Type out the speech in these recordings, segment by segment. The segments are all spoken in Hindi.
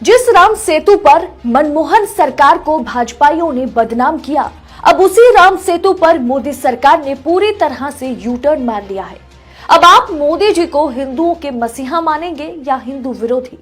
जिस राम सेतु पर मनमोहन सरकार को भाजपाइयों ने बदनाम किया, अब उसी राम सेतु पर मोदी सरकार ने पूरी तरह से यू टर्न मार लिया है। अब आप मोदी जी को हिंदुओं के मसीहा मानेंगे या हिंदू विरोधी?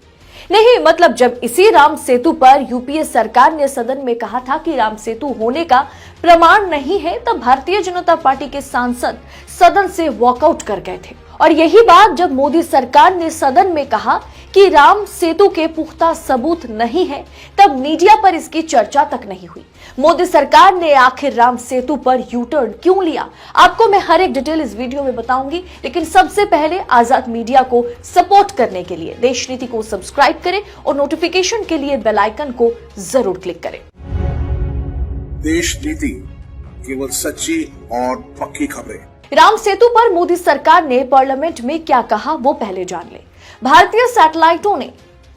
नहीं, मतलब जब इसी राम सेतु पर यूपीए सरकार ने सदन में कहा था कि राम सेतु होने का प्रमाण नहीं है, तब भारतीय जनता पार्टी के सांसद सदन से वॉकआउट कर गए थे। और यही बात जब मोदी सरकार ने सदन में कहा कि राम सेतु के पुख्ता सबूत नहीं है, तब मीडिया पर इसकी चर्चा तक नहीं हुई। मोदी सरकार ने आखिर राम सेतु पर यू टर्न क्यों लिया, आपको मैं हर एक डिटेल इस वीडियो में बताऊंगी। लेकिन सबसे पहले आजाद मीडिया को सपोर्ट करने के लिए देश नीति को सब्सक्राइब करें और नोटिफिकेशन के लिए बेल आइकन को जरूर क्लिक करें। देश नीति, केवल सच्ची और पक्की खबरें। राम सेतु पर मोदी सरकार ने पार्लियामेंट में क्या कहा वो पहले जान ले। भारतीय सैटेलाइटों ने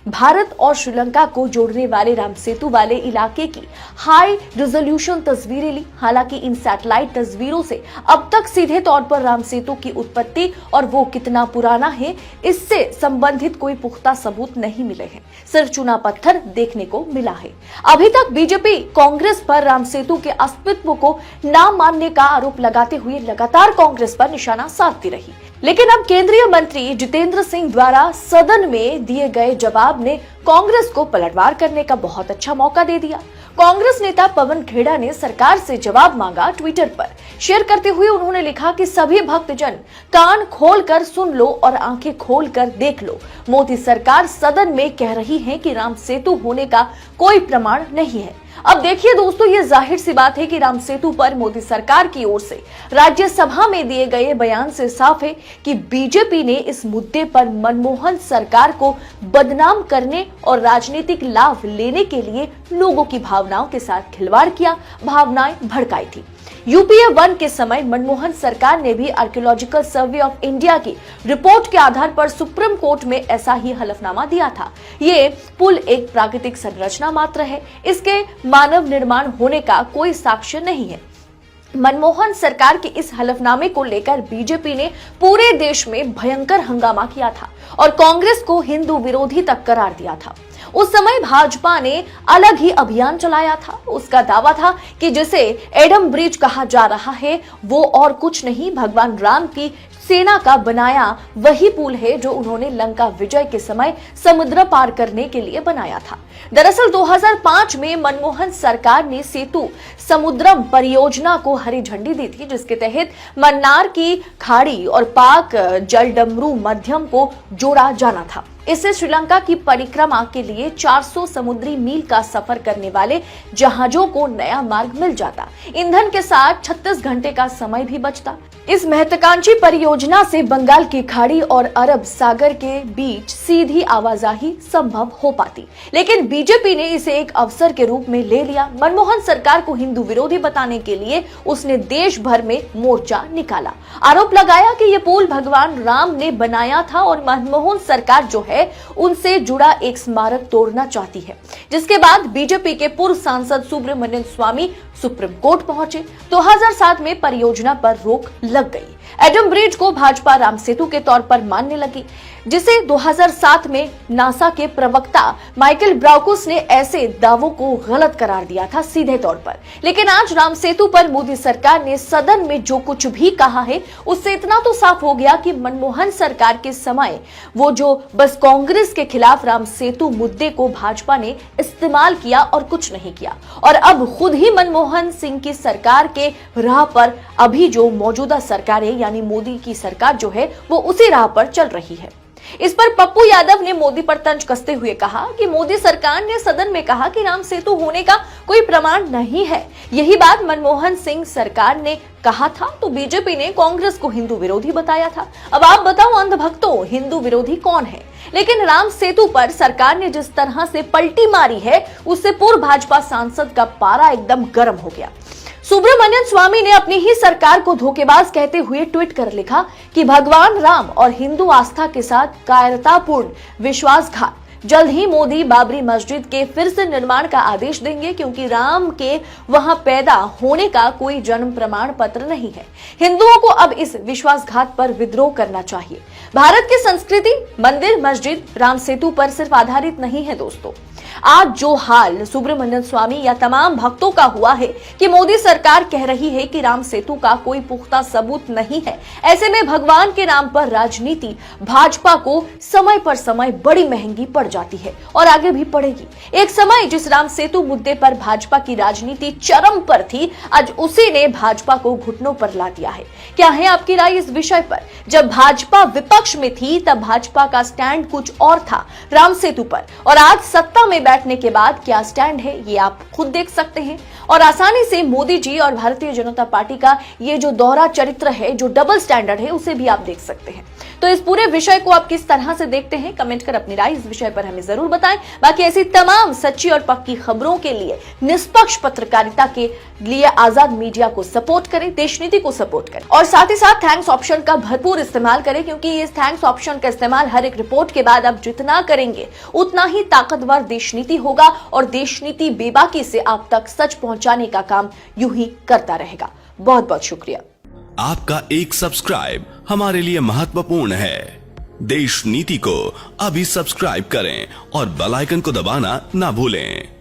भारत और श्रीलंका को जोड़ने वाले राम सेतु वाले इलाके की हाई रिजोल्यूशन तस्वीरें ली। हालांकि इन सैटेलाइट तस्वीरों से अब तक सीधे तौर पर राम सेतु की उत्पत्ति और वो कितना पुराना है इससे संबंधित कोई पुख्ता सबूत नहीं मिले हैं, सिर्फ चूना पत्थर देखने को मिला है। अभी तक बीजेपी कांग्रेस पर राम सेतु के अस्तित्व को न मानने का आरोप लगाते हुए लगातार कांग्रेस पर निशाना साधती रही। लेकिन अब केंद्रीय मंत्री जितेंद्र सिंह द्वारा सदन में दिए गए जवाब ने कांग्रेस को पलटवार करने का बहुत अच्छा मौका दे दिया। कांग्रेस नेता पवन खेड़ा ने सरकार से जवाब मांगा। ट्विटर पर शेयर करते हुए उन्होंने लिखा कि सभी भक्तजन कान खोलकर सुन लो और आंखें खोलकर देख लो, मोदी सरकार सदन में कह रही है कि राम सेतु होने का कोई प्रमाण नहीं है। अब देखिए दोस्तों, ये जाहिर सी बात है कि राम सेतु पर मोदी सरकार की ओर से राज्यसभा में दिए गए बयान से साफ है कि बीजेपी ने इस मुद्दे पर मनमोहन सरकार को बदनाम करने और राजनीतिक लाभ लेने के लिए लोगों की भावनाओं के साथ खिलवाड़ किया, भावनाएं भड़काई थी। यूपीए 1 के समय मनमोहन सरकार ने भी आर्कियोलॉजिकल सर्वे ऑफ इंडिया की रिपोर्ट के आधार पर सुप्रीम कोर्ट में ऐसा ही हलफनामा दिया था। ये पुल एक प्राकृतिक संरचना मात्र है, इसके मानव निर्माण होने का कोई साक्ष्य नहीं है। मनमोहन सरकार के इस हलफनामे को लेकर बीजेपी ने पूरे देश में भयंकर हंगामा किया था और कांग्रेस को हिंदू विरोधी तक करार दिया था। उस समय भाजपा ने अलग ही अभियान चलाया था। उसका दावा था कि जिसे एडम ब्रिज कहा जा रहा है वो और कुछ नहीं, भगवान राम की सेना का बनाया वही पुल है जो उन्होंने लंका विजय के समय समुद्र पार करने के लिए बनाया था। दरअसल 2005 में मनमोहन सरकार ने सेतु समुद्रम परियोजना को हरी झंडी दी थी, जिसके तहत मन्नार की खाड़ी और पाक जलडमरू मध्यम को जोड़ा जाना था। इससे श्रीलंका की परिक्रमा के लिए 400 समुद्री मील का सफर करने वाले जहाजों को नया मार्ग मिल जाता। ईंधन के साथ 36 घंटे का समय भी बचता। इस महत्वाकांक्षी परियोजना से बंगाल की खाड़ी और अरब सागर के बीच सीधी आवाजाही संभव हो पाती, लेकिन बीजेपी ने इसे एक अवसर के रूप में ले लिया। मनमोहन सरकार को हिंदू विरोधी बताने के लिए उसने देश भर में मोर्चा निकाला, आरोप लगाया कि यह पुल भगवान राम ने बनाया था और मनमोहन सरकार जो है उनसे जुड़ा एक स्मारक तोड़ना चाहती है। जिसके बाद बीजेपी के पूर्व सांसद सुब्रमण्यम स्वामी सुप्रीम कोर्ट पहुंचे। 2007 में परियोजना पर रोक लग गई। एडम ब्रिज को भाजपा राम सेतु के तौर पर मानने लगी, जिसे 2007 में नासा के प्रवक्ता माइकल ब्राउकुस ने ऐसे दावों को गलत करार दिया था सीधे तौर पर। लेकिन आज राम सेतु पर मोदी सरकार ने सदन में जो कुछ भी कहा है उससे इतना तो साफ हो गया कि मनमोहन सरकार के समय वो जो बस कांग्रेस के खिलाफ राम सेतु मुद्दे को भाजपा ने इस्तेमाल किया और कुछ नहीं किया। और अब खुद ही मनमोहन सिंह की सरकार के राह पर अभी जो मौजूदा सरकार है यानी मोदी की सरकार जो है वो उसी राह पर चल रही है। इस पर पप्पू यादव ने मोदी पर तंज कसते हुए कहा कि मोदी सरकार ने सदन में कहा कि राम सेतु होने का कोई प्रमाण नहीं है। यही बात मनमोहन सिंह सरकार ने कहा था तो बीजेपी ने कांग्रेस को हिंदू विरोधी बताया था। अब आप बताओ अंधभक्तों, हिंदू विरोधी कौन है? लेकिन राम सेतु पर सरकार ने जिस तरह से पलटी मारी है उससे पूर्व भाजपा सांसद का पारा एकदम गर्म हो गया। सुब्रमण्यम स्वामी ने अपनी ही सरकार को धोखेबाज कहते हुए ट्वीट कर लिखा कि भगवान राम और हिंदू आस्था के साथ कायरतापूर्ण विश्वासघात, जल्द ही मोदी बाबरी मस्जिद के फिर से निर्माण का आदेश देंगे, क्योंकि राम के वहां पैदा होने का कोई जन्म प्रमाण पत्र नहीं है। हिंदुओं को अब इस विश्वासघात पर विद्रोह करना चाहिए। भारत की संस्कृति मंदिर, मस्जिद, राम सेतु पर सिर्फ आधारित नहीं है दोस्तों। आज जो हाल सुब्रमण्यम स्वामी या तमाम भक्तों का हुआ है कि मोदी सरकार कह रही है कि राम सेतु का कोई पुख्ता सबूत नहीं है, ऐसे में भगवान के नाम पर राजनीति भाजपा को समय पर समय बड़ी महंगी पड़ जाती है और आगे भी पड़ेगी। एक समय जिस राम सेतु मुद्दे पर भाजपा की राजनीति चरम पर थी, आज उसी ने भाजपा को घुटनों पर ला दिया है। क्या है आपकी राय इस विषय पर? जब भाजपा विपक्ष में थी तब भाजपा का स्टैंड कुछ और था राम सेतु पर, और आज सत्ता में बैठने के बाद क्या स्टैंड है ये आप खुद देख सकते हैं। और आसानी से मोदी जी और भारतीय जनता पार्टी का ये जो दोहरा चरित्र है, जो डबल स्टैंडर्ड है, उसे भी आप देख सकते हैं। तो इस पूरे विषय को आप किस तरह से देखते हैं, कमेंट कर अपनी राय इस विषय पर हमें जरूर बताएं। बाकी ऐसी तमाम सच्ची और पक्की खबरों के लिए, निष्पक्ष पत्रकारिता के लिए आजाद मीडिया को सपोर्ट करें, देशनीति को सपोर्ट करें, और साथ ही साथ थैंक्स ऑप्शन का भरपूर इस्तेमाल करें, क्योंकि इस थैंक्स ऑप्शन का इस्तेमाल हर एक रिपोर्ट के बाद आप जितना करेंगे उतना ही ताकतवर देशनीति होगा, और देशनीति बेबाकी से आप तक सच पहुंचाने का काम यूं ही करता रहेगा। बहुत बहुत शुक्रिया। आपका एक सब्सक्राइब हमारे लिए महत्वपूर्ण है। देश नीति को अभी सब्सक्राइब करें और बेल आइकन को दबाना ना भूलें।